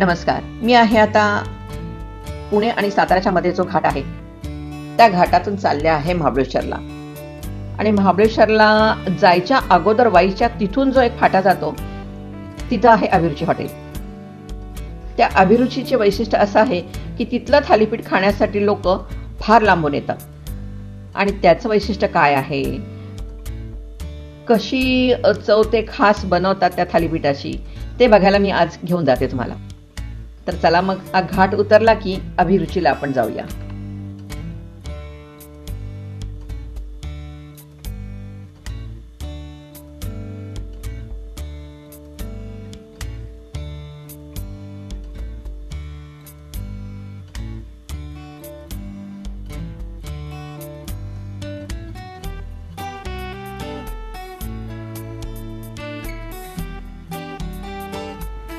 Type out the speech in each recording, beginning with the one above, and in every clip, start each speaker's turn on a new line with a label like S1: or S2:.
S1: नमस्कार. मी आहे आता पुणे आणि साताऱ्याच्या मध्ये जो घाट आहे त्या घाटातून चालले आहे महाबळेश्वरला. आणि महाबळेश्वरला जायच्या अगोदर वाईच्या तिथून जो एक फाटा जातो तिथं आहे अभिरुची हॉटेल. त्या अभिरुचीचे वैशिष्ट्य असं आहे की तिथलं थालीपीठ खाण्यासाठी लोक फार लांबून येतात. आणि त्याचं वैशिष्ट्य काय आहे, कशी चव ते खास बनवतात त्या थालीपीठाची, ते बघायला मी आज घेऊन जाते तुम्हाला. तर चला मग हा घाट उतरला की अभिरुचीला आपण जाऊया.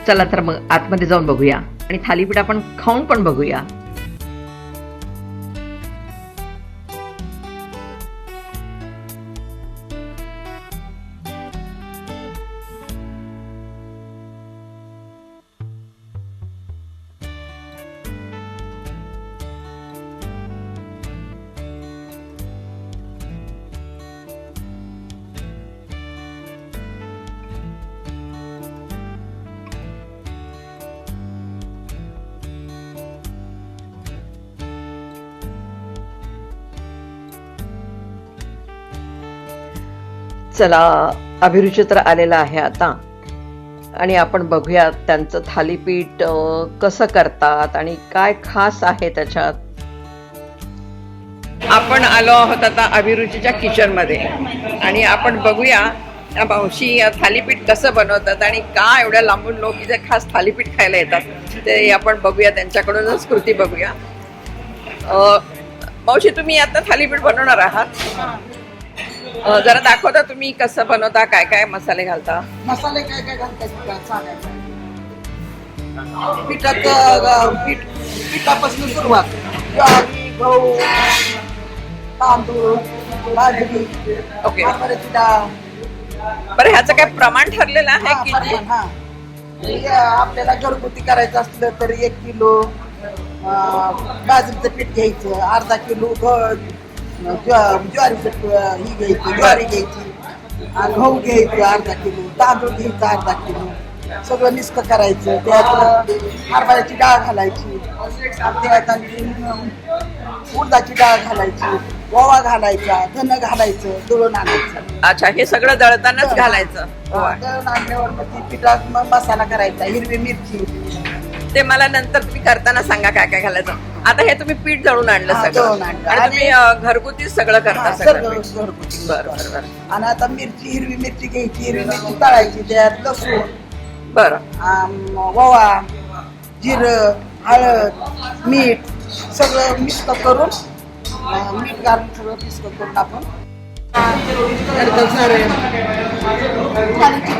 S1: चला तर मग आतमध्ये जाऊन बघूया आणि थालीपीठ आपण खाऊन पण बघूया. चला, अभिरुची तर आलेला आहे आता आणि आपण बघूया त्यांचं थालीपीठ कसं करतात आणि काय खास आहे त्याच्यात. आपण आलो आहोत आता अभिरुचीच्या किचन मध्ये आणि आपण बघूया मावशी थालीपीठ कसं बनवतात आणि का एवढ्या लांबून लोक इथे खास थालीपीठ खायला येतात ते आपण बघूया, त्यांच्याकडूनच कृती बघूया. मावशी, तुम्ही आता थालीपीठ बनवणार आहात, जरा दाखवता तुम्ही कसं बनवता, काय काय मसाले घालता?
S2: मसाले काय काय घालतात पिठापासून सुरुवात, ज्वारी, गहू, तांदूळ, बाजरी,
S1: ओके.
S2: हरभऱ्याची डाळ.
S1: बरं, ह्याचं काय प्रमाण ठरलेलं आहे की?
S2: आपल्याला घरगुती करायचं असलं तर 1 किलो बाजरीचं पीठ घ्यायचं, अर्धा किलो ज्वारीचं ही घ्यायची, ज्वारी घ्यायची, गहू घ्यायचं अर्धा किलो, तांदूळ घ्यायचं अर्धा किलो, सगळं मिक्स करायचं. त्यात हरभऱ्याची डाळ घालायची, त्यात उडदाची डाळ घालायची, ओवा घालायचा, धन घालायचं, दळून आणायचं.
S1: अच्छा, हे सगळं दळतानाच घालायचं?
S2: दळून आणल्यावर मग ती पिठात मसाला करायचा, हिरवी मिरची.
S1: ते मला नंतर तुम्ही करताना सांगा काय काय घालायचं. आता हे तुम्ही पीठ दळून आणलं सगळं आणि तुम्ही घरगुती सगळं करता? सगळं
S2: घरगुती.
S1: बरं बरं बरं.
S2: आणि आता मिरची, हिरवी मिरची घ्यायची, हिरवी मिरची तळायची, त्यात लसूण,
S1: बरं,
S2: ओवा, जिरं, हळद, मीठ सगळं मिक्स करून, मीठ घालून सगळं मिक्स करून आपण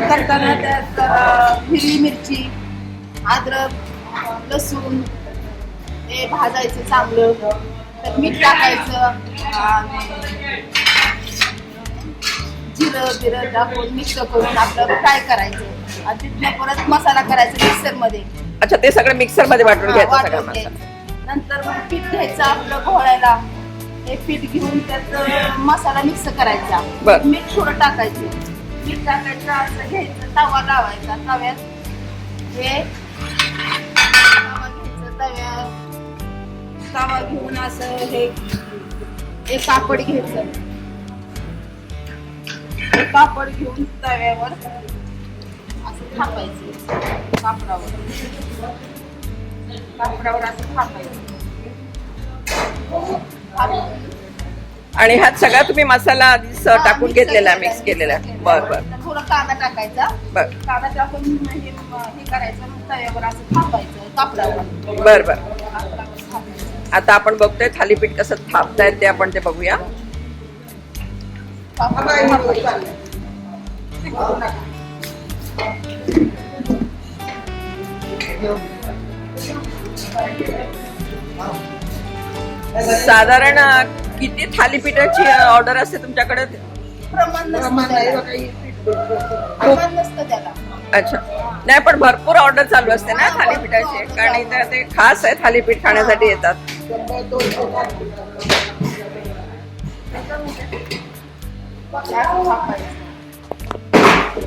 S2: करताना त्यात हिरवी मिरची, अद्रक, लसूण हे भाजायचं चांगलं, त्यात मीठ टाकायचं, जिरं बिरं टाकून मिक्स करून आपलं फ्राय करायचं आणि तिथनं परत मसाला करायचा मिक्सर मध्ये.
S1: अच्छा, ते सगळं मिक्सर मध्ये वाटून घ्यायचं सगळं मसाला.
S2: नंतर मग पीठ घ्यायचं आपलं घोळायला, हे पीठ घेऊन त्यात मसाला मिक्स करायचा.
S1: बरं.
S2: मीठ थोडं टाकायचं, मीठ टाकायचं, असं घ्यायचं, तवा लावायचा, तव्यात हे तवा घेऊन असं हे कापड घ्यायचं, हे कापड घेऊन तव्यावर असं थापायचं, कापडावर असं थापायचं.
S1: आणि ह्यात सगळा तुम्ही मसाला आधीच टाकून घेतलेला, मिक्स केलेला? बरं बरं.
S2: थोडा कांदा टाकायचा,
S1: बरं,
S2: कांदा टाकून हे करायचं, तव्यावर असं थापायचं कापडावर.
S1: बरं बरं. आता आपण बघतोय थालीपीठ कसं थापतायत ते, आपण ते बघूया. साधारण किती थालीपीठाची ऑर्डर असते तुमच्याकडे?
S2: प्रमाण नसतं त्याला.
S1: अच्छा, नाही पण भरपूर ऑर्डर चालू असते ना थालीपीठाची, कारण इथे ते खास आहे थालीपीठ खाण्यासाठी येतात.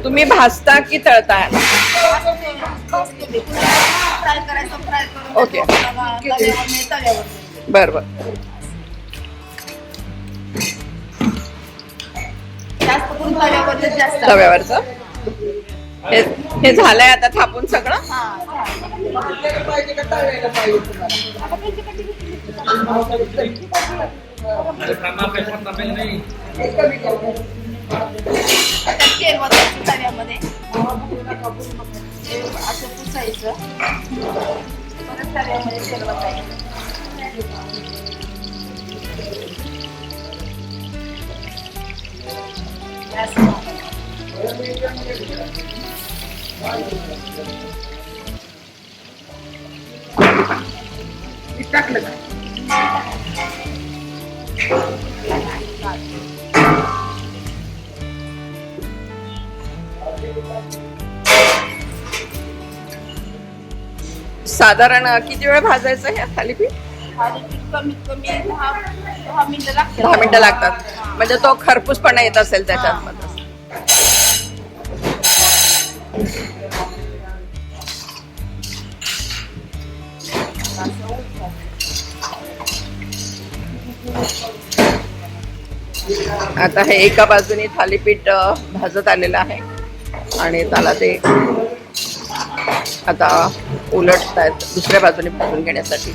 S1: तुम्ही भाजता की तळता? ओके, बर बर. तव्यावरचं हे झालंय आता थापून सगळं.
S3: तव्यामध्ये असं पुसायचं, परत तव्यामध्ये तेल वतायचं.
S2: टाकलं का?
S1: साधारण किती वेळ भाजायचं हे थालीपीठ?
S3: कमीत कमी 10 मिनिटं लागतात.
S1: 10 मिनिटं लागतात, म्हणजे तो खरपूसपणा येत असेल त्याच्यात. आता हे एका बाजूने थालीपीठ भाजत आलेलं आहे आणि त्याला ते आता उलटतायत दुसऱ्या बाजूने भाजून घेण्यासाठी.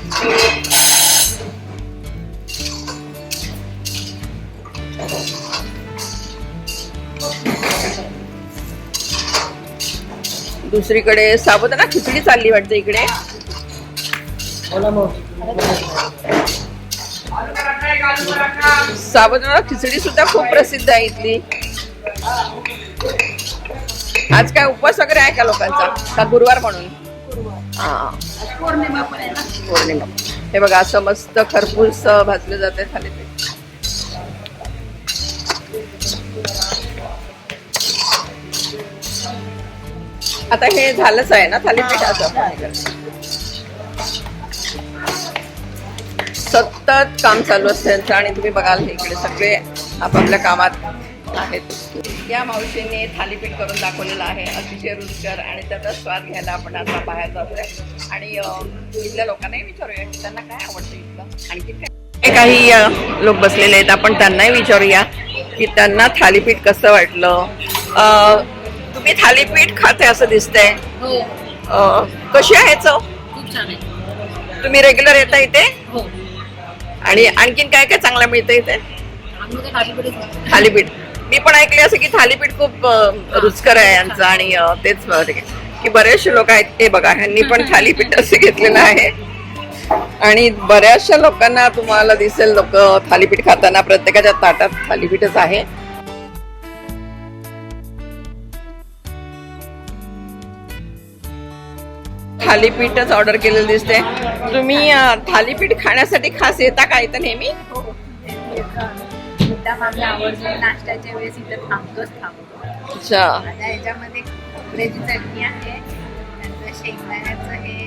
S1: दुसरीकडे साबुदाणा खिचडी चालली वाटते इकडे. साबुदाणा खिचडी सुद्धा खूप प्रसिद्ध आहे इथली. आज काय उपवास वगैरे आहे का लोकांचा, का गुरुवार म्हणून? पौर्णिमा. हे बघा असं मस्त खरपूस भाजले जाते थालीपीठ. आता हे झालंच आहे ना थालीपीठ. असं सतत काम चालू असतं त्यांचं आणि तुम्ही बघाल इकडे सगळे आपापल्या कामात आहेत. या मावशीने थालीपीठ करून दाखवलेलं आहे, अतिशय रुचकर, आणि त्याचा स्वाद घ्यायला आपण आता बाहेर जातोय आणि इथल्या लोकांनाही विचारूया की त्यांना काय आवडतं इथलं. आणखी काय काही लोक बसलेले आहेत, आपण त्यांनाही विचारूया की त्यांना थालीपीठ कसं वाटलं. तुम्ही थालीपीठ खाते असं दिसतंय, कशी आहे चव?
S3: खूप छान आहे.
S1: तुम्ही रेग्युलर येता इथे?
S3: हो.
S1: आणि आणखीन काय काय चांगलं मिळतं इथे? थालीपीठ. मी पण ऐकले असं की थालीपीठ खूप रुचकर आहे यांचं, आणि तेच की बरेचसे लोक आहेत. ते बघा ह्यांनी पण थालीपीठ असं घेतलेलं आहे आणि बऱ्याचशा लोकांना तुम्हाला दिसेल लोक थालीपीठ खाताना प्रत्येकाच्या ताटात थालीपीठच आहे. थालीपीठच ऑर्डर केलेलं दिसते. तुम्ही थालीपीठ खाण्यासाठी खास येता का इथं नेहमी?
S3: नाश्त्याच्या वेळेस इथं थांबतो.
S1: अच्छा.
S3: याच्यामध्ये खोबऱ्याची चटणी आहे, नंतर शेंगदाण्याचं हे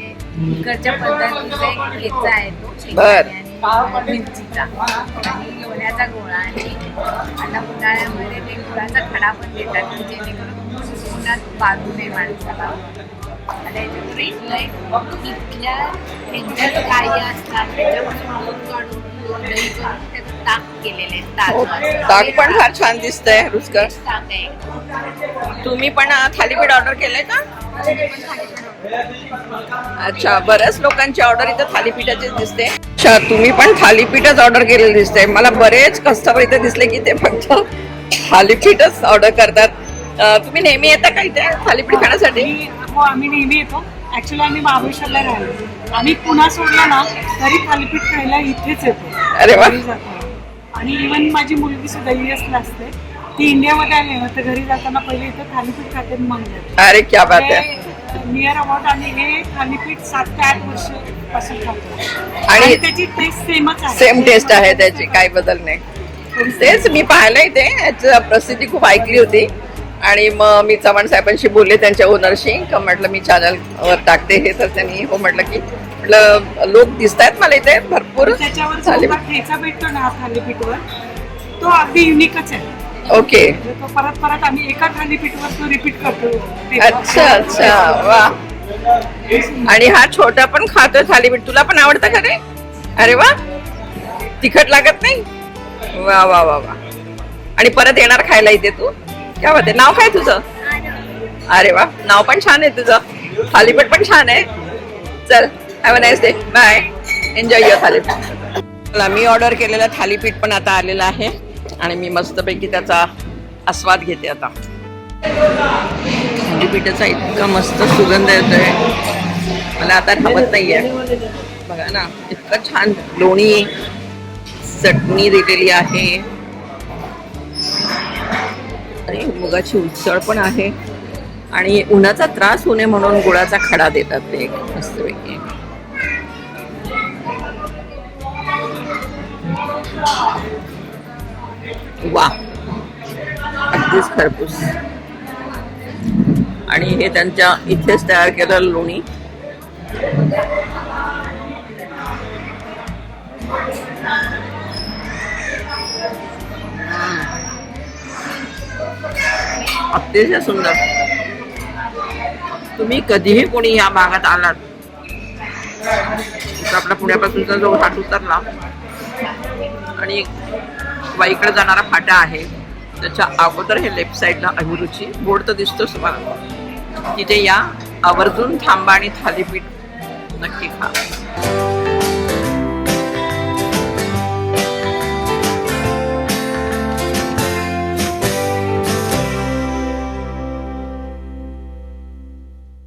S3: इकडच्या पद्धतीचा एक ठेचा आहे तो शेंगदाणे आणि मिरचीचा, आणि लोण्याचा गोळा, आणि आता उन्हाळ्यामध्ये ते गुळाचा खडा पण देतात की जेणेकरून उन्हात बाजू नये माणसाला. आता याच्याकडे इथल्या त्यांच्याच गायी असतात त्याच्यापासून दूध काढून दही करून त्याचं ताक केलेलं आहे.
S1: ताक पण फार छान दिसतंय, रुचकर.
S3: ताक आहे.
S1: तुम्ही पण थालीपीठ ऑर्डर केलंय का? अच्छा, बऱ्याच लोकांची ऑर्डर इथं थालीपीठाचीच दिसते. अच्छा, तुम्ही पण थालीपीठच ऑर्डर केलेलं दिसतंय. मला बरेच कस्टमर इथे दिसले की ते फक्त थालीपीठच ऑर्डर करतात. तुम्ही नेहमी येता का इथे थालीपीठ खाण्यासाठी?
S4: हो, आम्ही नेहमी येतो. ऍक्च्युली आम्ही महाबळेश्वरला राहिलो. आम्ही पुन्हा सोडला ना तरी थालीपीठ खायला इथेच येतो.
S1: अरे वा.
S4: आणि इव्हन माझी मुलगी सुद्धा US ला असते, ती इंडियामध्ये आली ना तर घरी जाताना पहिले इथं थालीपीठ खाते मग जाते.
S1: अरे क्या बात आहे.
S4: नियर अबाउट आम्ही हे थालीपीठ 7 ते 8 वर्षापासून खातो
S1: आणि
S4: त्याची टेस्ट सेमच आहे.
S1: सेम टेस्ट आहे त्याची, काही बदल नाही. तेच मी पाहिलंय ते, याची प्रसिद्धी खूप ऐकली होती आणि मग मी चव्हाण साहेबांशी बोलले, त्यांच्या ओनरशी, का म्हटलं मी चॅनलवर टाकते हे, तर त्यांनी हो म्हटलं की म्हटलं लोक दिसत आहेत मला इथे भरपूर
S4: त्याच्यावर जो
S1: थालीपीठ.
S4: ठेचा भेटतो ना थालीपीठवर, तो अगदी युनिकच आहे.
S1: ओके,
S4: म्हणजे तो परत परत आम्ही एका थालीपीठवर तो रिपीट करतो.
S1: अच्छा अच्छा, वा. आणि हा छोटा पण खातोय थालीपीठ, तुला पण आवडतं का रे? अरे वा, तिखट लागत नाही? वा वा वा वा. आणि परत येणार खायला इथे तू? काय होते? नाव काय तुझं? अरे वा, नाव पण छान आहे तुझं, थालीपीठ पण छान आहे. चल, have a nice day, bye, enjoy your thalipeeth. मला मी ऑर्डर केलेलं थालीपीठ पण आता आलेलं आहे आणि मी मस्तपैकी त्याचा आस्वाद घेते आता. थालीपीठाचा इतका मस्त सुगंध येतोय, मला आता थांबत नाहीये. बघा ना, इतकं छान लोणी चटणी दिलेली आहे आणि मुगाची उसळ पण आहे आणि उन्हाचा त्रास होऊ नये म्हणून गुळाचा खडा देतात ते एक मस्तपैकी. वा, अगदीच खरपूस. आणि हे त्यांच्या इथेच तयार केलेलं लोणी. अतिशय सुंदर. तुम्ही कधीही कोणी या भागात आलात, आपल्या पुण्यापासूनचा जो घाट उतरला आणि वाईकडे जाणारा फाटा आहे, त्याच्या अगोदर हे लेफ्ट साईडला अभिरुची बोर्ड तर दिसतोच तुम्हाला. तिथे या, आवर्जून थांबा आणि थालीपीठ नक्की खा.